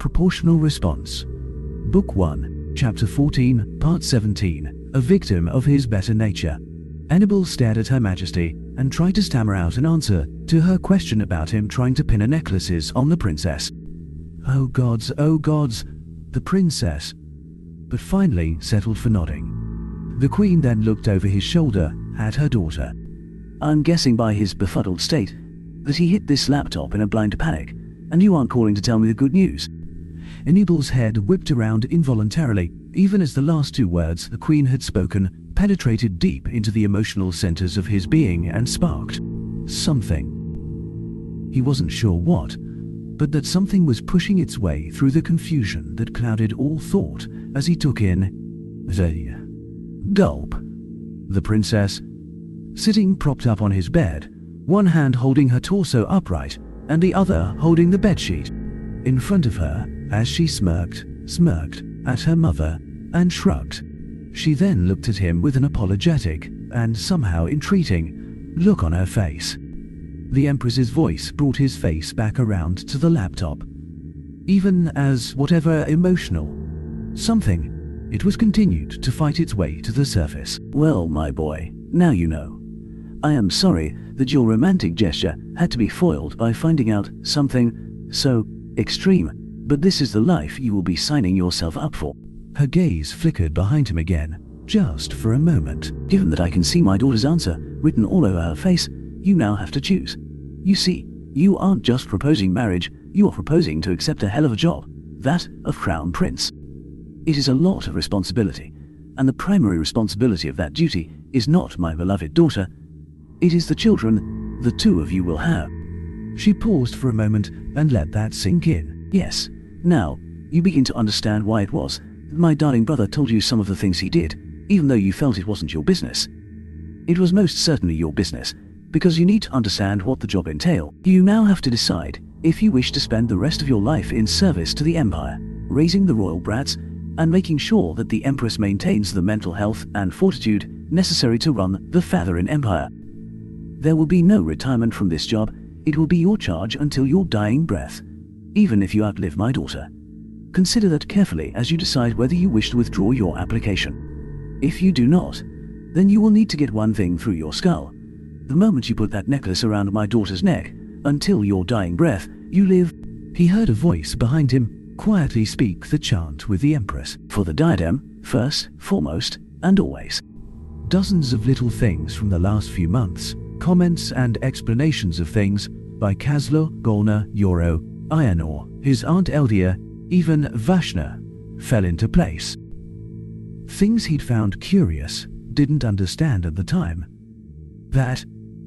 proportional response. Book 1, Chapter 14, Part 17, A Victim of His Better Nature. Annabel stared at Her Majesty and tried to stammer out an answer to her question about him trying to pin her necklaces on the princess. Oh gods, the princess, but finally settled for nodding. The queen then looked over his shoulder at her daughter. I'm guessing by his befuddled state that he hit this laptop in a blind panic, and you aren't calling to tell me the good news. Annabel's head whipped around involuntarily, even as the last two words the queen had spoken penetrated deep into the emotional centers of his being and sparked something. He wasn't sure what, but that something was pushing its way through the confusion that clouded all thought as he took in the gulp. The princess, sitting propped up on his bed, one hand holding her torso upright and the other holding the bedsheet in front of her as she smirked at her mother and shrugged. She then looked at him with an apologetic and somehow entreating look on her face. The Empress's voice brought his face back around to the laptop. Even as whatever emotional something, it was continued to fight its way to the surface. Well, my boy, now you know. I am sorry that your romantic gesture had to be foiled by finding out something so extreme, but this is the life you will be signing yourself up for. Her gaze flickered behind him again, just for a moment. Given that I can see my daughter's answer written all over her face, you now have to choose. You see, you aren't just proposing marriage, you are proposing to accept a hell of a job, that of Crown Prince. It is a lot of responsibility, and the primary responsibility of that duty is not my beloved daughter, it is the children the two of you will have. She paused for a moment and let that sink in. Yes, now, you begin to understand why it was that my darling brother told you some of the things he did, even though you felt it wasn't your business. It was most certainly your business, because you need to understand what the job entailed. You now have to decide if you wish to spend the rest of your life in service to the Empire, raising the royal brats, and making sure that the Empress maintains the mental health and fortitude necessary to run the Featherin Empire. There will be no retirement from this job. It will be your charge until your dying breath, even if you outlive my daughter. Consider that carefully as you decide whether you wish to withdraw your application. If you do not, then you will need to get one thing through your skull. The moment you put that necklace around my daughter's neck, until your dying breath, you live. He heard a voice behind him quietly speak the chant with the Empress. For the diadem, first, foremost, and always. Dozens of little things from the last few months, comments and explanations of things by Kaslo, Golna, Yoro, Ayanor, his Aunt Eldia, even Vashna, fell into place. Things he'd found curious, didn't understand at the time.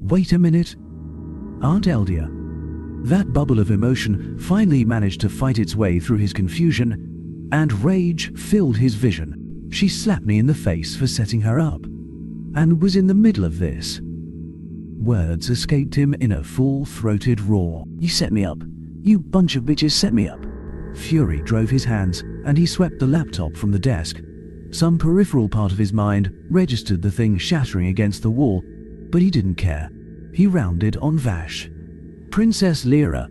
Wait a minute. Aunt Eldia. That bubble of emotion finally managed to fight its way through his confusion, and rage filled his vision. She slapped me in the face for setting her up, and was in the middle of this. Words escaped him in a full-throated roar. You set me up. You bunch of bitches set me up. Fury drove his hands, and he swept the laptop from the desk. Some peripheral part of his mind registered the thing shattering against the wall, but he didn't care. He rounded on Vash, Princess Lyra,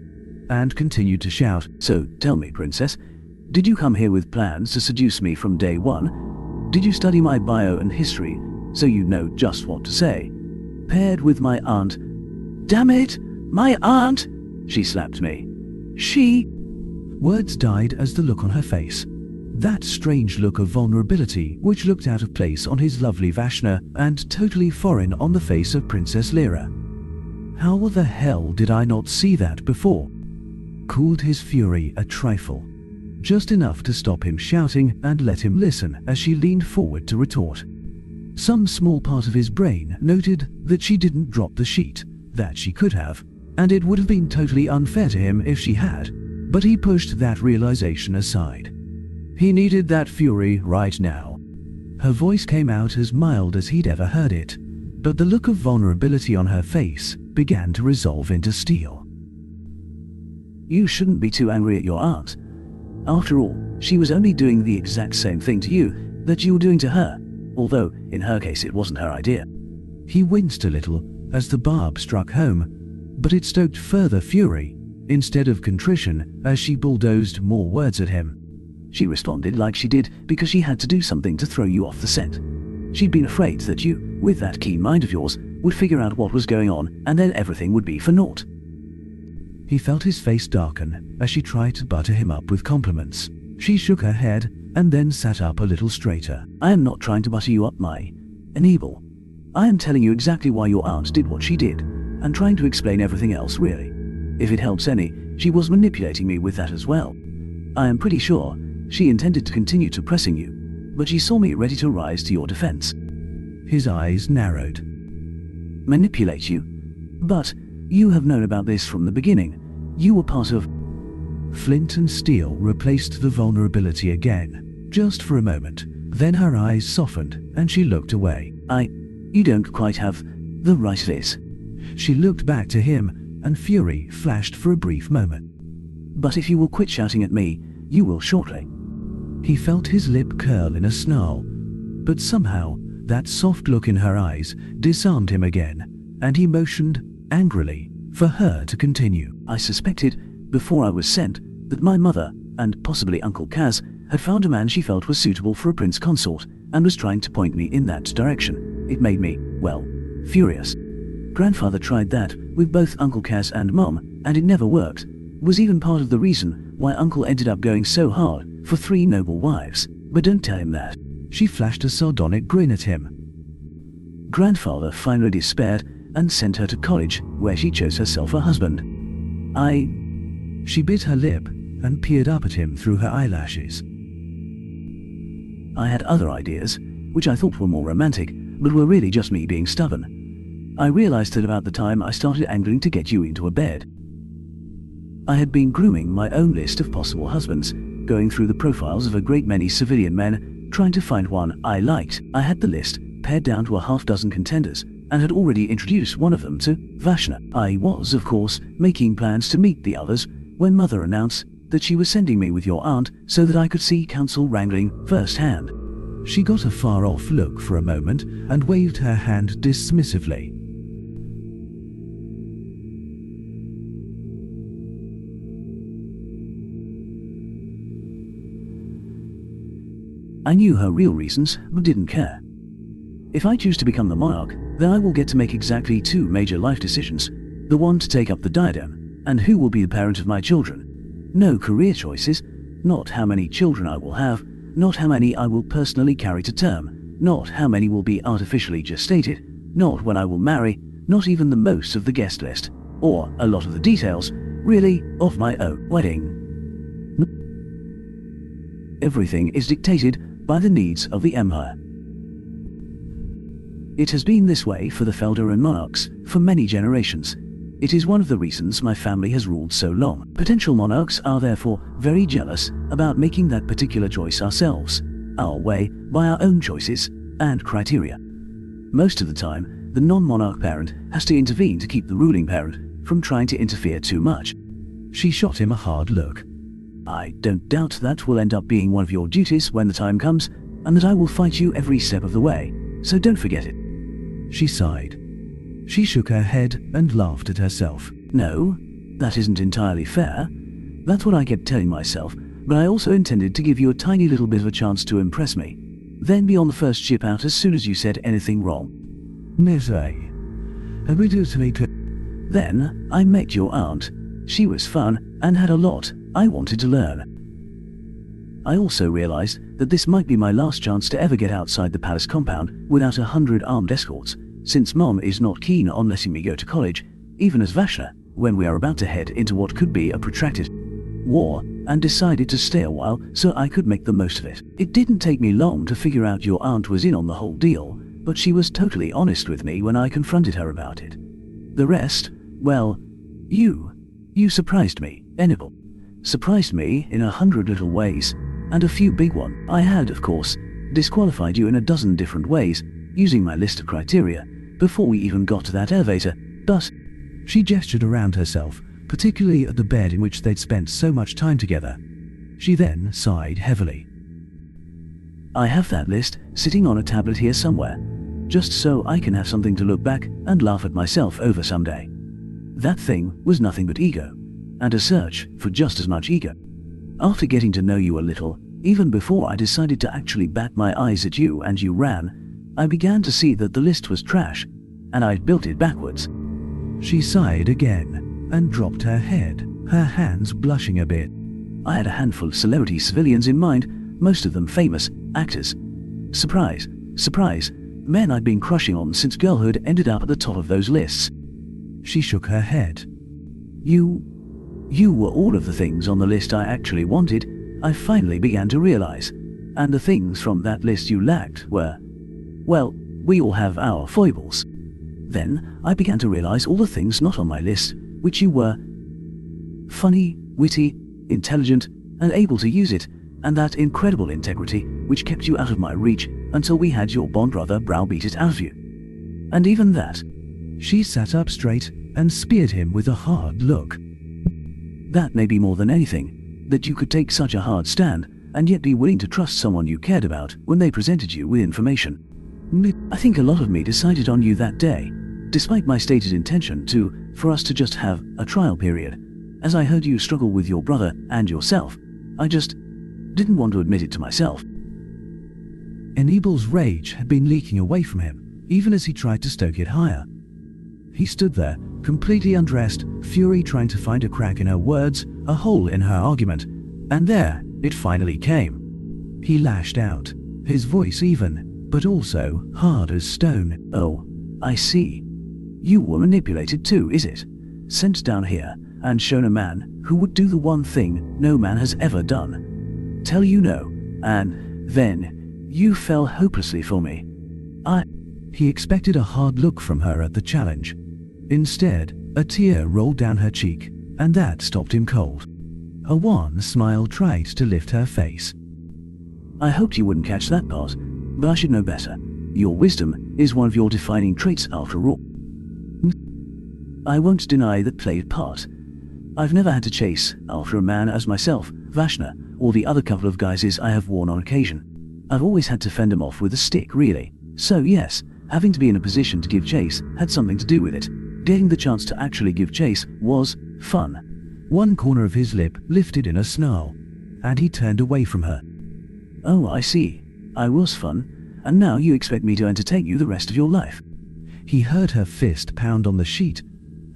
and continued to shout. So, tell me, Princess, did you come here with plans to seduce me from day one? Did you study my bio and history, so you know just what to say? Paired with my aunt. Damn it! My aunt! She slapped me. She... Words died as the look on her face. That strange look of vulnerability which looked out of place on his lovely Vashna and totally foreign on the face of Princess Lyra. How the hell did I not see that before? Cooled his fury a trifle. Just enough to stop him shouting and let him listen as she leaned forward to retort. Some small part of his brain noted that she didn't drop the sheet, that she could have, and it would have been totally unfair to him if she had, but he pushed that realization aside. He needed that fury right now. Her voice came out as mild as he'd ever heard it, but the look of vulnerability on her face began to resolve into steel. You shouldn't be too angry at your aunt. After all, she was only doing the exact same thing to you that you were doing to her, although in her case it wasn't her idea. He winced a little as the barb struck home, but it stoked further fury instead of contrition, as she bulldozed more words at him. She responded like she did because she had to do something to throw you off the scent. She'd been afraid that you, with that keen mind of yours, would figure out what was going on and then everything would be for naught. He felt his face darken as she tried to butter him up with compliments. She shook her head and then sat up a little straighter. I am not trying to butter you up, my enable. I am telling you exactly why your aunt did what she did, and trying to explain everything else, really. If it helps any, she was manipulating me with that as well. I am pretty sure she intended to continue to pressing you, but she saw me ready to rise to your defense. His eyes narrowed. Manipulate you? But you have known about this from the beginning. You were part of... Flint and steel replaced the vulnerability again, just for a moment. Then her eyes softened and she looked away. You don't quite have the right of this. She looked back to him and fury flashed for a brief moment. But if you will quit shouting at me, you will shortly. He felt his lip curl in a snarl, but somehow that soft look in her eyes disarmed him again, and he motioned angrily for her to continue. I suspected, before I was sent, that my mother, and possibly Uncle Kaz, had found a man she felt was suitable for a prince consort, and was trying to point me in that direction. It made me, well, furious. Grandfather tried that with both Uncle Kaz and Mom, and it never worked. Was even part of the reason why Uncle ended up going so hard for 3 noble wives. But don't tell him that. She flashed a sardonic grin at him. Grandfather finally despaired and sent her to college, where she chose herself a husband. She bit her lip and peered up at him through her eyelashes. I had other ideas, which I thought were more romantic, but were really just me being stubborn. I realized that about the time I started angling to get you into a bed. I had been grooming my own list of possible husbands, going through the profiles of a great many civilian men, trying to find one I liked. I had the list pared down to a half-dozen contenders, and had already introduced one of them to Vashna. I was, of course, making plans to meet the others when Mother announced that she was sending me with your aunt so that I could see council wrangling firsthand. She got a far-off look for a moment and waved her hand dismissively. I knew her real reasons, but didn't care. If I choose to become the monarch, then I will get to make exactly 2 major life decisions. The one to take up the diadem, and who will be the parent of my children. No career choices, not how many children I will have, not how many I will personally carry to term, not how many will be artificially gestated, not when I will marry, not even the most of the guest list, or a lot of the details, really, of my own wedding. Everything is dictated by the needs of the empire. It has been this way for the Felder monarchs for many generations. It is one of the reasons my family has ruled so long. Potential monarchs are therefore very jealous about making that particular choice ourselves, our way, by our own choices and criteria. Most of the time, the non-monarch parent has to intervene to keep the ruling parent from trying to interfere too much. She shot him a hard look. I don't doubt that will end up being one of your duties when the time comes, and that I will fight you every step of the way, so don't forget it. She sighed. She shook her head and laughed at herself. No, that isn't entirely fair. That's what I kept telling myself, but I also intended to give you a tiny little bit of a chance to impress me. Then be on the first ship out as soon as you said anything wrong. Then I met your aunt. She was fun and had a lot I wanted to learn. I also realized that this might be my last chance to ever get outside the palace compound without 100 armed escorts, since Mom is not keen on letting me go to college, even as Vashna, when we are about to head into what could be a protracted war, and decided to stay a while so I could make the most of it. It didn't take me long to figure out your aunt was in on the whole deal, but she was totally honest with me when I confronted her about it. The rest, well, you surprised me, Enable. Surprised me in 100 little ways, and a few big ones. I had, of course, disqualified you in a dozen different ways, using my list of criteria, before we even got to that elevator, but... She gestured around herself, particularly at the bed in which they'd spent so much time together. She then sighed heavily. I have that list sitting on a tablet here somewhere, just so I can have something to look back and laugh at myself over someday. That thing was nothing but ego. and a search for just as much ego. After getting to know you a little, even before I decided to actually bat my eyes at you and you ran, I began to see that the list was trash, and I'd built it backwards." She sighed again and dropped her head, her hands blushing a bit. "I had a handful of celebrity civilians in mind, most of them famous actors. Surprise, surprise, men I'd been crushing on since girlhood ended up at the top of those lists." She shook her head. You were all of the things on the list I actually wanted, I finally began to realize. And the things from that list you lacked were, well, we all have our foibles. Then I began to realize all the things not on my list, which you were: funny, witty, intelligent, and able to use it, and that incredible integrity which kept you out of my reach until we had your bond brother browbeat it out of you. And even that." She sat up straight and speared him with a hard look. "That may be more than anything, that you could take such a hard stand and yet be willing to trust someone you cared about when they presented you with information. I think a lot of me decided on you that day, despite my stated intention for us to just have a trial period. As I heard you struggle with your brother and yourself, I just didn't want to admit it to myself." Enibal's rage had been leaking away from him, even as he tried to stoke it higher. He stood there, completely undressed, fury trying to find a crack in her words, a hole in her argument, and there it finally came. He lashed out, his voice even, but also hard as stone. "Oh, I see. You were manipulated too, is it? Sent down here and shown a man who would do the one thing no man has ever done. Tell you no, and then you fell hopelessly for me. He expected a hard look from her at the challenge. Instead, a tear rolled down her cheek, and that stopped him cold. A wan smile tried to lift her face. "I hoped you wouldn't catch that part, but I should know better. Your wisdom is one of your defining traits after all. I won't deny that played part. I've never had to chase after a man as myself, Vashna, or the other couple of guises I have worn on occasion. I've always had to fend them off with a stick, really. So yes, having to be in a position to give chase had something to do with it. Getting the chance to actually give chase was fun." One corner of his lip lifted in a snarl, and he turned away from her. "Oh, I see. I was fun, and now you expect me to entertain you the rest of your life." He heard her fist pound on the sheet,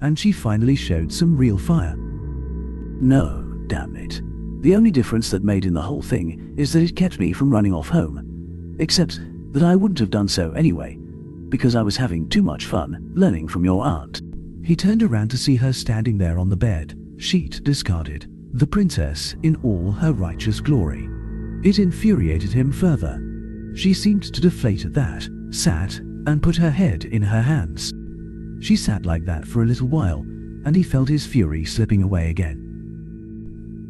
and she finally showed some real fire. "No, damn it. The only difference that made in the whole thing is that it kept me from running off home. Except that I wouldn't have done so anyway, because I was having too much fun learning from your aunt." He turned around to see her standing there on the bed, sheet discarded, the princess in all her righteous glory. It infuriated him further. She seemed to deflate at that, sat, and put her head in her hands. She sat like that for a little while, and he felt his fury slipping away again.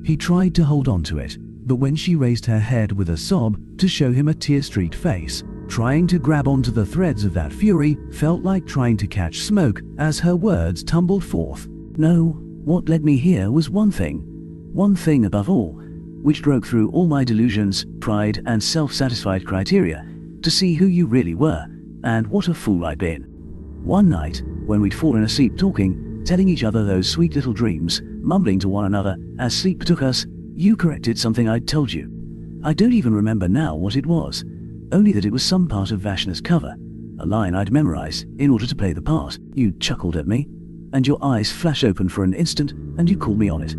He tried to hold on to it, but when she raised her head with a sob to show him a tear-streaked face, trying to grab onto the threads of that fury felt like trying to catch smoke as her words tumbled forth. "No, what led me here was one thing above all, which broke through all my delusions, pride, and self-satisfied criteria to see who you really were, and what a fool I'd been. One night, when we'd fallen asleep talking, telling each other those sweet little dreams, mumbling to one another as sleep took us, you corrected something I'd told you. I don't even remember now what it was, only that it was some part of Vashna's cover, a line I'd memorized in order to play the part. You chuckled at me, and your eyes flashed open for an instant, and you called me on it.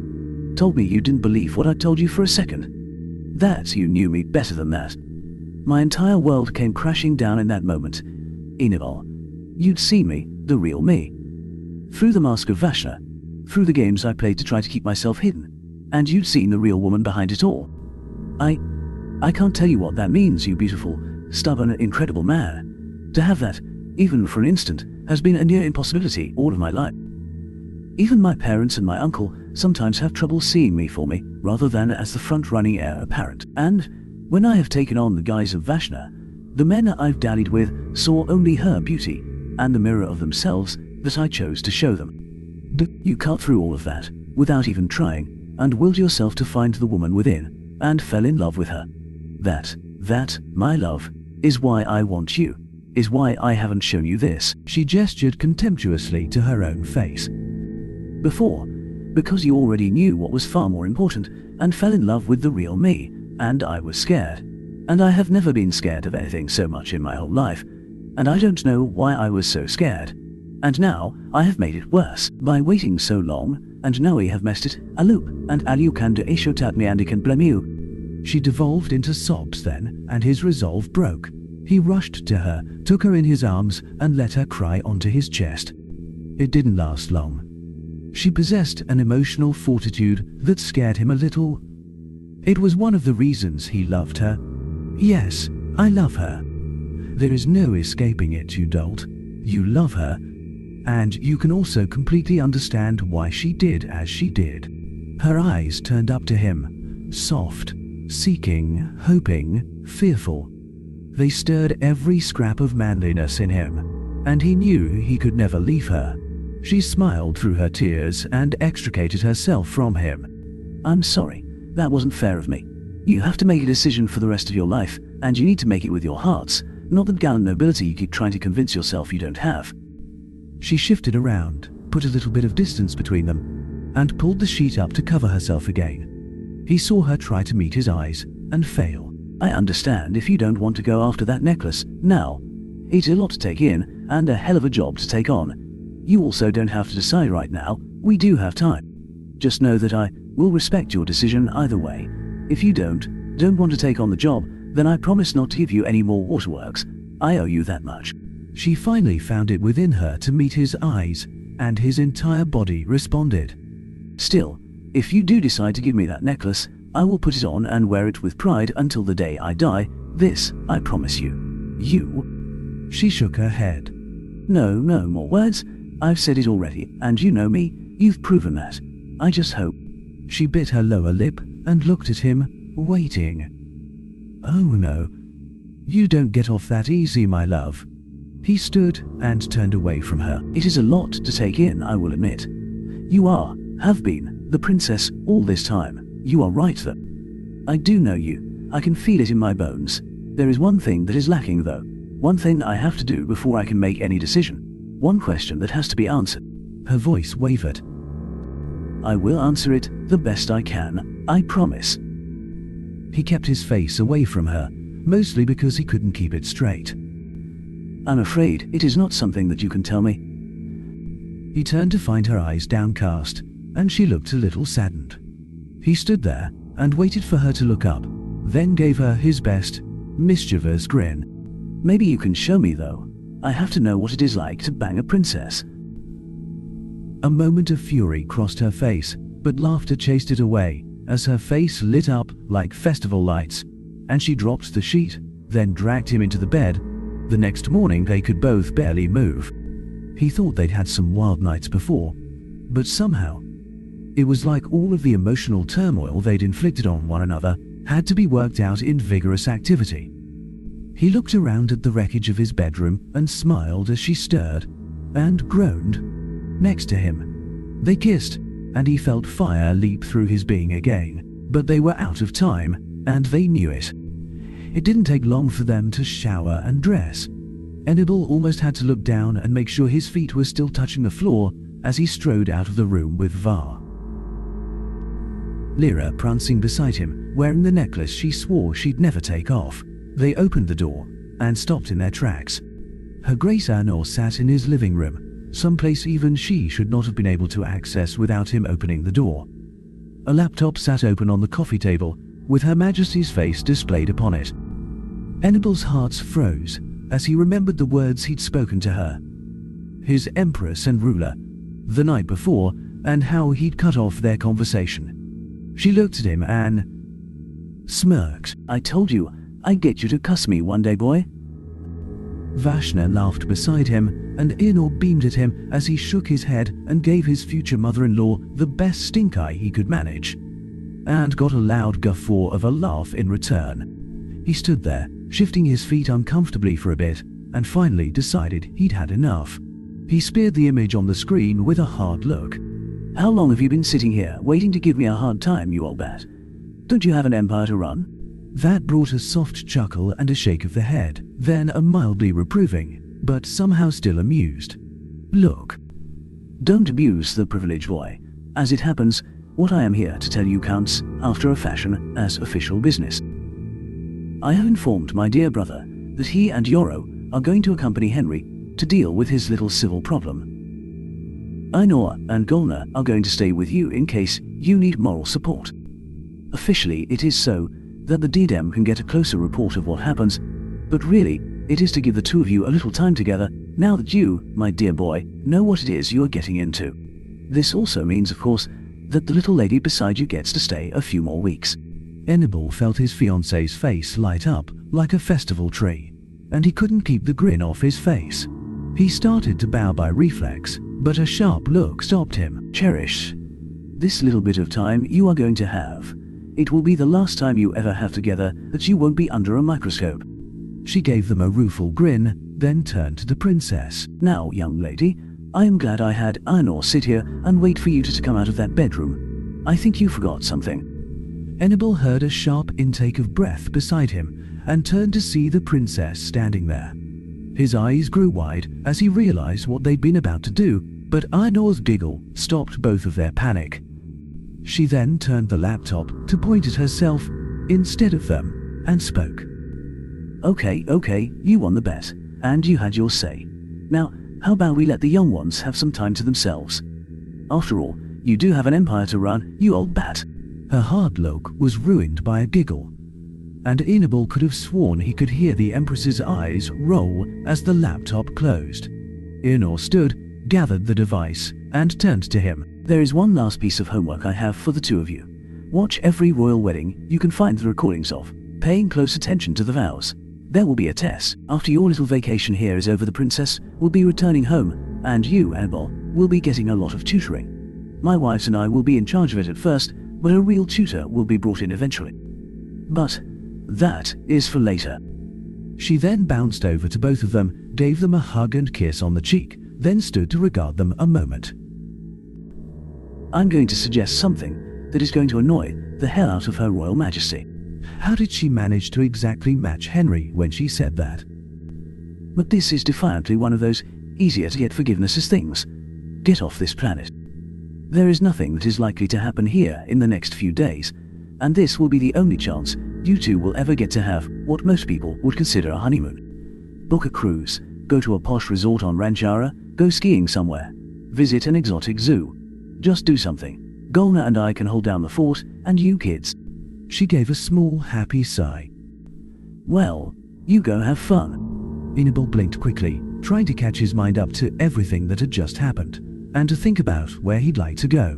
Told me you didn't believe what I told you for a second. That you knew me better than that. My entire world came crashing down in that moment. Enibal, you'd seen me, the real me. Through the mask of Vashna, through the games I played to try to keep myself hidden, and you'd seen the real woman behind it all. I can't tell you what that means, you beautiful, stubborn, incredible man. To have that, even for an instant, has been a near impossibility all of my life. Even my parents and my uncle sometimes have trouble seeing me for me, rather than as the front-running heir apparent. And when I have taken on the guise of Vashna, the men I've dallied with saw only her beauty, and the mirror of themselves that I chose to show them. You cut through all of that, without even trying, and willed yourself to find the woman within, and fell in love with her. That, my love, is why I want you, is why I haven't shown you this. She gestured contemptuously to her own face. Before, because you already knew what was far more important and fell in love with the real me, and I was scared. And I have never been scared of anything so much in my whole life, and I don't know why I was so scared. And now I have made it worse by waiting so long, and now we have messed it a loop, and all you can do is shout at me and I can blame you. She devolved into sobs then, and his resolve broke. He rushed to her, took her in his arms, and let her cry onto his chest. It didn't last long. She possessed an emotional fortitude that scared him a little. It was one of the reasons he loved her. Yes, I love her. There is no escaping it, you dolt. You love her, and you can also completely understand why she did as she did. Her eyes turned up to him, soft, seeking, hoping, fearful. They stirred every scrap of manliness in him, and he knew he could never leave her. She smiled through her tears and extricated herself from him. I'm sorry, that wasn't fair of me. You have to make a decision for the rest of your life, and you need to make it with your hearts, not that gallant nobility you keep trying to convince yourself you don't have. She shifted around, put a little bit of distance between them, and pulled the sheet up to cover herself again. He saw her try to meet his eyes and fail. I understand if you don't want to go after that necklace now. It's a lot to take in, and a hell of a job to take on. You also don't have to decide right now. We do have time. Just know that I will respect your decision either way. If you don't want to take on the job, then I promise not to give you any more waterworks. I owe you that much. She finally found it within her to meet his eyes, and his entire body responded. Still, if you do decide to give me that necklace, I will put it on and wear it with pride until the day I die. This, I promise you. You? She shook her head. No more words. I've said it already, and you know me. You've proven that. I just hope. She bit her lower lip and looked at him, waiting. Oh no. You don't get off that easy, my love. He stood and turned away from her. It is a lot to take in, I will admit. You have been, the princess all this time. You are right though. I do know you. I can feel it in my bones. There is one thing that is lacking though. One thing I have to do before I can make any decision. One question that has to be answered. Her voice wavered. I will answer it the best I can, I promise. He kept his face away from her, mostly because he couldn't keep it straight. I'm afraid it is not something that you can tell me. He turned to find her eyes downcast, and she looked a little saddened. He stood there and waited for her to look up, then gave her his best, mischievous grin. Maybe you can show me though. I have to know what it is like to bang a princess. A moment of fury crossed her face, but laughter chased it away as her face lit up like festival lights, and she dropped the sheet, then dragged him into the bed. The next morning they could both barely move. He thought they'd had some wild nights before, but somehow, it was like all of the emotional turmoil they'd inflicted on one another had to be worked out in vigorous activity. He looked around at the wreckage of his bedroom and smiled as she stirred and groaned next to him. They kissed, and he felt fire leap through his being again, but they were out of time, and they knew it. It didn't take long for them to shower and dress. Hannibal almost had to look down and make sure his feet were still touching the floor as he strode out of the room with Var. Lyra prancing beside him, wearing the necklace she swore she'd never take off. They opened the door and stopped in their tracks. Her Grace Anor sat in his living room, someplace even she should not have been able to access without him opening the door. A laptop sat open on the coffee table, with Her Majesty's face displayed upon it. Hannibal's heart froze as he remembered the words he'd spoken to her. His Empress and ruler, the night before, and how he'd cut off their conversation. She looked at him and smirked. I told you, I'd get you to cuss me one day, boy. Vashna laughed beside him, and Anor beamed at him as he shook his head and gave his future mother-in-law the best stink eye he could manage, and got a loud guffaw of a laugh in return. He stood there, shifting his feet uncomfortably for a bit, and finally decided he'd had enough. He speared the image on the screen with a hard look. How long have you been sitting here, waiting to give me a hard time, you old bat? Don't you have an empire to run? That brought a soft chuckle and a shake of the head, then a mildly reproving, but somehow still amused look. Don't abuse the privilege, boy. As it happens, what I am here to tell you counts, after a fashion, as official business. I have informed my dear brother that he and Yoro are going to accompany Henry to deal with his little civil problem. Ainor and Golna are going to stay with you in case you need moral support. Officially, it is so that the DDM can get a closer report of what happens, but really, it is to give the two of you a little time together now that you, my dear boy, know what it is you are getting into. This also means, of course, that the little lady beside you gets to stay a few more weeks. Enable felt his fiancée's face light up like a festival tree, and he couldn't keep the grin off his face. He started to bow by reflex, but a sharp look stopped him. Cherish this little bit of time you are going to have. It will be the last time you ever have together that you won't be under a microscope. She gave them a rueful grin, then turned to the princess. Now, young lady, I am glad I had Ainor sit here and wait for you to come out of that bedroom. I think you forgot something. Enable heard a sharp intake of breath beside him and turned to see the princess standing there. His eyes grew wide as he realized what they'd been about to do, but Ainor's giggle stopped both of their panic. She then turned the laptop to point at herself instead of them and spoke. Okay, you won the bet, and you had your say. Now, how about we let the young ones have some time to themselves? After all, you do have an empire to run, you old bat. Her hard look was ruined by a giggle, and Enable could have sworn he could hear the Empress's eyes roll as the laptop closed. Ainor stood, gathered the device, and turned to him. There is one last piece of homework I have for the two of you. Watch every royal wedding you can find the recordings of, paying close attention to the vows. There will be a test. After your little vacation here is over, the princess will be returning home, and you, Annabelle, will be getting a lot of tutoring. My wives and I will be in charge of it at first, but a real tutor will be brought in eventually. But that is for later. She then bounced over to both of them, gave them a hug and kiss on the cheek, then stood to regard them a moment. I'm going to suggest something that is going to annoy the hell out of Her Royal Majesty. How did she manage to exactly match Henry when she said that? But this is defiantly one of those easier to get forgivenesses things. Get off this planet. There is nothing that is likely to happen here in the next few days, and this will be the only chance you two will ever get to have what most people would consider a honeymoon. Book a cruise, go to a posh resort on Ranchara, go skiing somewhere, visit an exotic zoo. Just do something. Golna and I can hold down the fort, and you kids. She gave a small, happy sigh. Well, you go have fun. Enable blinked quickly, trying to catch his mind up to everything that had just happened, and to think about where he'd like to go.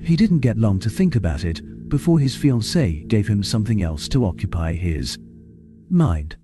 He didn't get long to think about it before his fiancée gave him something else to occupy his mind.